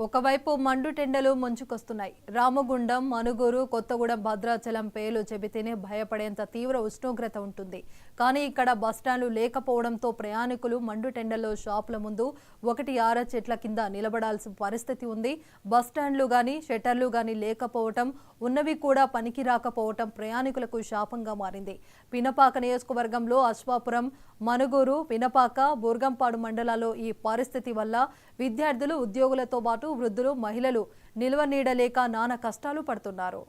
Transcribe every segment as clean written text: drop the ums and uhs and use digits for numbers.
ఒకవైపు మండుటెండలు ముంచుకొస్తున్నాయి. రామగుండం, మనుగూరు, కొత్తగూడెం, భద్రాచలం పేలు చెబితేనే భయపడేంత తీవ్ర ఉష్ణోగ్రత ఉంటుంది. కానీ ఇక్కడ బస్టాండ్లు లేకపోవడంతో ప్రయాణికులు మండుటెండల్లో షాపుల ముందు 1-6 చెట్ల కింద నిలబడాల్సిన పరిస్థితి ఉంది. బస్టాండ్లు గాని షట్టర్లు గాని లేకపోవటం, ఉన్నవి కూడా పనికి రాకపోవటం ప్రయాణికులకు శాపంగా మారింది. పినపాక నియోజకవర్గంలో అశ్వాపురం, మనుగూరు, పినపాక, బూర్గంపాడు మండలాల్లో ఈ పరిస్థితి వల్ల విద్యార్థులు, ఉద్యోగులతో పాటు వృద్ధులు, మహిళలు నిల్వ నీడలేక నానా కష్టాలు పడుతున్నారు.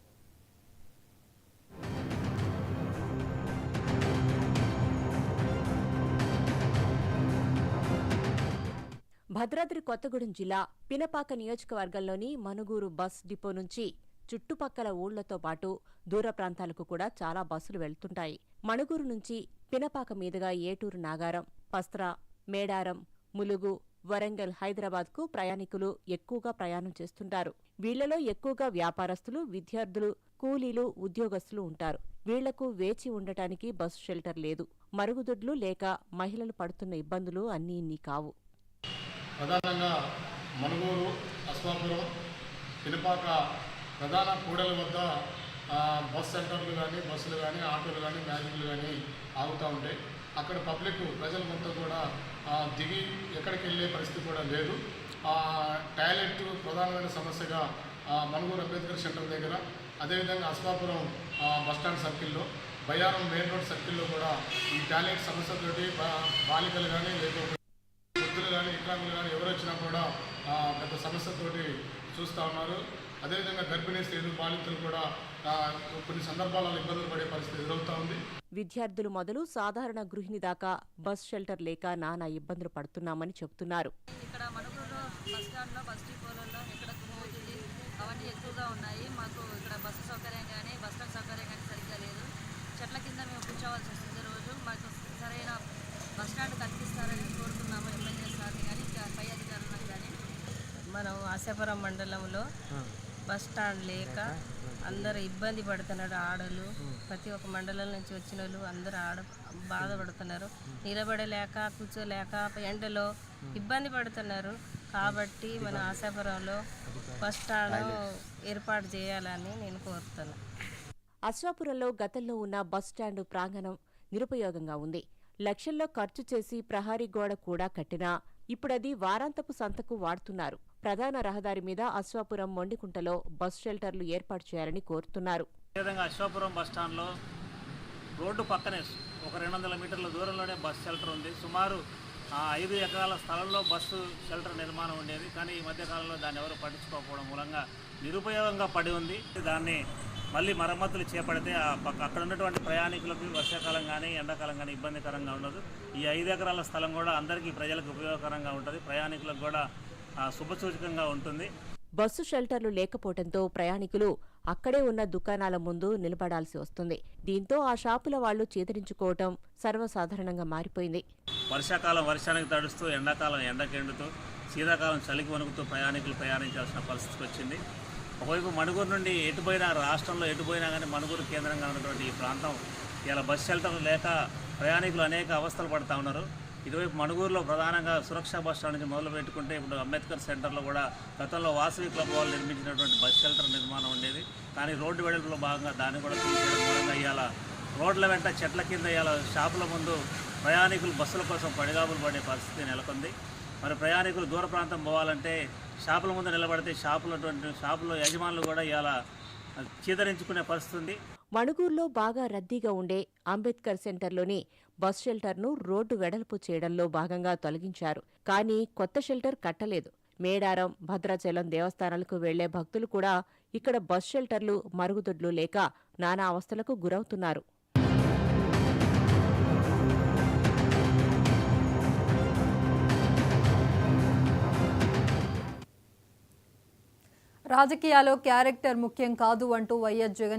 భద్రాద్రి కొత్తగూడెం జిల్లా పినపాక నియోజకవర్గంలోని మనుగూరు బస్ డిపో నుంచి చుట్టుపక్కల ఊళ్లతో పాటు దూర ప్రాంతాలకు కూడా చాలా బస్సులు వెళ్తుంటాయి. మణుగూరు నుంచి పినపాక మీదుగా ఏటూరు, నాగారం, పస్త్రా, మేడారం, ములుగు, వరంగల్, హైదరాబాద్కు ప్రయాణికులు ఎక్కువగా ప్రయాణం చేస్తుంటారు. వీళ్లలో ఎక్కువగా వ్యాపారస్తులు, విద్యార్థులు, కూలీలు, ఉద్యోగస్తులు ఉంటారు. వీళ్లకు వేచి ఉండటానికి బస్సు షెల్టర్ లేదు. మరుగుదొడ్లు లేక మహిళలు పడుతున్న ఇబ్బందులు అన్నీ ఇన్ని కావు. ప్రధానంగా మనుగూరు, అశ్వాపురం, పినపాక ప్రధాన కూడల వద్ద బస్ సెంటర్లు కానీ, బస్సులు కానీ, ఆటోలు కానీ, మ్యాజిక్లు కానీ ఆగుతూ ఉంటాయి. అక్కడ పబ్లిక్ ప్రజలు మొత్తం కూడా దిగి ఎక్కడికి వెళ్ళే పరిస్థితి కూడా లేదు. టాయిలెట్ ప్రధానమైన సమస్యగా మనుగూరు అంబేద్కర్ సెంటర్ దగ్గర, అదేవిధంగా అశ్వాపురం బస్టాండ్ సర్కిల్లో, బయ్యారం మెయిన్ రోడ్ సర్కిల్లో కూడా ఈ టాయిలెట్ సమస్యతోటి బాలికలు కానీ, లేకపోతే వృద్ధులు కానీ, వికలాంగులు కానీ ఎవరు వచ్చినా కూడా పెద్ద సమస్యతోటి చూస్తూ ఉన్నారు. అదేవిధంగా గర్భిణీ స్త్రీలు, బాలికలు కూడా కొన్ని సందర్భాలలో ఇబ్బందులు పడే పరిస్థితి ఎదురవుతా ఉంది. విద్యార్థులు మొదలు సాధారణ గృహిణి దాకా బస్ షెల్టర్ లేక నానా ఇబ్బందులు పడుతున్నామని చెబుతున్నారు. ఇక్కడ మనుగూరు బస్ స్టాండ్లో, బస్ డిపోలలో ఇక్కడ మోజులు అవన్నీ ఎక్కువగా ఉన్నాయి. మాకు ఇక్కడ బస్సు సౌకర్యం కానీ, బస్ స్టాండ్ సౌకర్యం కానీ సరిగ్గా లేదు. చెట్ల కింద మేము కూర్చోవాల్సి వస్తుంది. రోజు మాకు సరైన బస్ స్టాండ్ కల్పిస్తారని కోరుతున్నాము ఎమ్మెల్యే సార్ని కానీ, ఇంకా పై అధికారులను కానీ. మనం ఆశాపురం మండలంలో బస్ స్టాండ్ లేక అందరూ ఇబ్బంది పడుతున్నారు. ఆడలు ప్రతి ఒక్క మండలం నుంచి వచ్చిన వాళ్ళు అందరూ బాధపడుతున్నారు. నిలబడలేక, కూర్చోలేక ఎండలో ఇబ్బంది పడుతున్నారు. కాబట్టి మన ఆశాపురంలో బస్ స్టాండ్ ఏర్పాటు చేయాలని నేను కోరుతున్నాను. అశ్వాపురంలో గతంలో ఉన్న బస్ స్టాండు ప్రాంగణం నిరుపయోగంగా ఉంది. లక్షల్లో ఖర్చు చేసి ప్రహారీ గోడ కూడా కట్టినా ఇప్పుడది వారాంతపు సంతకు వాడుతున్నారు. ప్రధాన రహదారి మీద అశ్వాపురం, మొండికుంటలో బస్ షెల్టర్లు ఏర్పాటు చేయాలని కోరుతున్నారు. అదేవిధంగా అశ్వాపురం బస్టాండ్లో రోడ్డు పక్కనే ఒక 200 మీటర్ల దూరంలోనే బస్ షెల్టర్ ఉంది. సుమారు 5 ఎకరాల స్థలంలో బస్సు షెల్టర్ నిర్మాణం ఉండేది. కానీ ఈ మధ్యకాలంలో దాన్ని ఎవరు పట్టించుకోకపోవడం మూలంగా నిరుపయోగంగా పడి ఉంది. దాన్ని మళ్ళీ మరమ్మతులు చేపడితే అక్కడ ఉన్నటువంటి ప్రయాణికులకు వర్షాకాలం కానీ, ఎండాకాలం కానీ ఇబ్బందికరంగా ఉండదు. ఈ 5 ఎకరాల స్థలం కూడా అందరికీ ప్రజలకు ఉపయోగకరంగా ఉంటుంది. ప్రయాణికులకు కూడా శుభసూచకంగా ఉంటుంది. బస్సు షెల్టర్లు లేకపోవడంతో ప్రయాణికులు అక్కడే ఉన్న దుకాణాల ముందు నిలబడాల్సి వస్తుంది. దీంతో ఆ షాపుల వాళ్లు చేదరించుకోవటం సర్వసాధారణంగా మారిపోయింది. వర్షాకాలం వర్షానికి తడుస్తూ, ఎండాకాలం ఎండకెండుతూ, శీతాకాలం చలికి వణుకుతూ ప్రయాణికులు ప్రయాణించాల్సిన పరిస్థితి వచ్చింది. ఒకవైపు మణుగూరు నుండి ఎటుపోయినా, రాష్ట్రంలో ఎటుపోయినా కానీ మణుగూరు కేంద్రంగా ఉన్నటువంటి ఈ ప్రాంతం ఇలా బస్ షెల్టర్లు లేక ప్రయాణికులు అనేక అవస్థలు పడుతూ ఉన్నారు. ఇటువైపు మణుగూరులో ప్రధానంగా సురక్షా బస్ స్టాండ్ నుంచి మొదలు పెట్టుకుంటే ఇప్పుడు అంబేద్కర్ సెంటర్లో కూడా గతంలో వాసవి క్లబ్ వాళ్ళు నిర్మించినటువంటి బస్ షెల్టర్ నిర్మాణం ఉండేది. కానీ రోడ్డు వెడల్పులో భాగంగా దాన్ని కూడా తీసేయడం మూలంగా ఇవాళ రోడ్ల వెంట చెట్ల కింద ఇవాళ షాపుల ముందు ప్రయాణికులు బస్సుల కోసం పడిగాపులు పడే పరిస్థితి నెలకొంది. మరి ప్రయాణికులు దూర ప్రాంతం పోవాలంటే షాపుల ముందు నిలబడితే షాపుల యజమానులు కూడా ఇవాళ చీదరించుకునే పరిస్థితి ఉంది. మణుగూరులో బాగా రద్దీగా ఉండే అంబేద్కర్ సెంటర్లోని బస్ షెల్టర్ను రోడ్డు వెడల్పు చేయడంలో భాగంగా తొలగించారు. కానీ కొత్త షెల్టర్ కట్టలేదు. మేడారం, భద్రాచలం దేవస్థానాలకు వెళ్లే భక్తులు కూడా ఇక్కడ బస్ షెల్టర్లు, మరుగుదొడ్లు లేక నానా అవస్థలకు గురవుతున్నారు. రాజకీయాల్లో క్యారెక్టర్ ముఖ్యం కాదు అంటూ వైఎస్ జగన్